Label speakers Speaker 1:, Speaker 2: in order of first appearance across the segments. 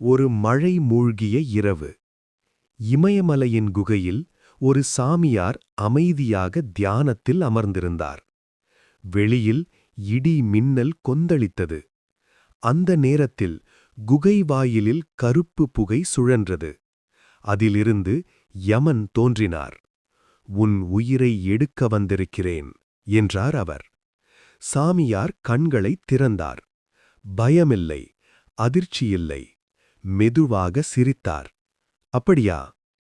Speaker 1: ஒரு மழை மூழ்கிய இரவு. இமயமலையின் குகையில் ஒரு சாமியார் அமைதியாக தியானத்தில் அமர்ந்திருந்தார். வெளியில் இடி மின்னல் கொந்தளித்தது. அந்த நேரத்தில் குகை வாயிலில் கருப்பு புகை சுழன்றது. அதிலிருந்து யமன் தோன்றினார். "உன் உயிரை எடுக்க வந்திருக்கிறேன்" என்றார் அவர். சாமியார் கண்களைத் திறந்தார். பயமில்லை, அதிர்ச்சியில்லை. மெதுவாக சிரித்தார். "அப்படியா?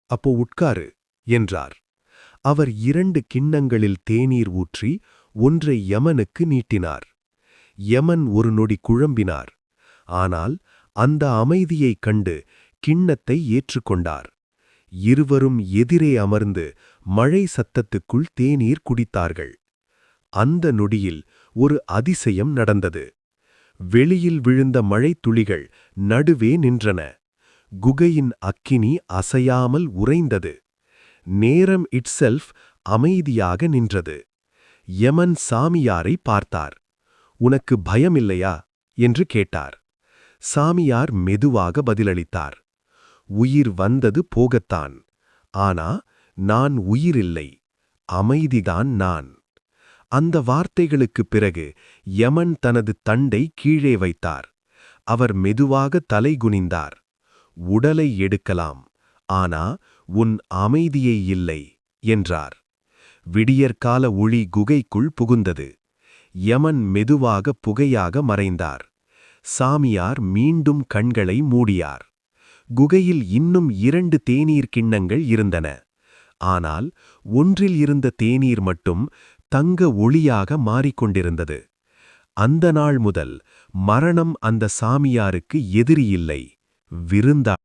Speaker 1: அப்போ உட்காரு" என்றார். அவர் 2 கிண்ணங்களில் தேநீர் ஊற்றி ஒன்றை யமனுக்கு நீட்டினார். யமன் ஒரு நொடி குழம்பினார். ஆனால் அந்த அமைதியைக் கண்டு கிண்ணத்தை ஏற்றுக்கொண்டார். இருவரும் எதிரே அமர்ந்து மழை சத்தத்துக்குள் தேநீர் குடித்தார்கள். அந்த நொடியில் ஒரு அதிசயம் நடந்தது. வெளியில் விழுந்த மழைத்துளிகள் நடுவே நின்றன. குகையின் அக்கினி அசையாமல் உறைந்தது. நேரம் இட்செல்ஃப் அமைதியாக நின்றது. யமன் சாமியாரை பார்த்தார். "உனக்கு பயமில்லையா?" என்று கேட்டார். சாமியார் மெதுவாக பதிலளித்தார். "உயிர் வந்தது போகத்தான். ஆனா நான் உயிரில்லை. அமைதிதான் நான்." அந்த வார்த்தைகளுக்குப் பிறகு யமன் தனது தண்டை கீழே வைத்தார். அவர் மெதுவாக தலைகுனிந்தார். "உடலை எடுக்கலாம், ஆனா உன் அமைதியை இல்லை" என்றார். விடியற்கால ஒளி குகைக்குள் புகுந்தது. யமன் மெதுவாக புகையாக மறைந்தார். சாமியார் மீண்டும் கண்களை மூடியார். குகையில் இன்னும் 2 தேநீர் கிண்ணங்கள் இருந்தன. ஆனால் ஒன்றில் இருந்த தேநீர் மட்டும் தங்க ஒளியாக மாறிக்கொண்டிருந்தது. அந்த நாள் முதல் மரணம் அந்த சாமியாருக்கு எதிரியில்லை, விருந்தாளி.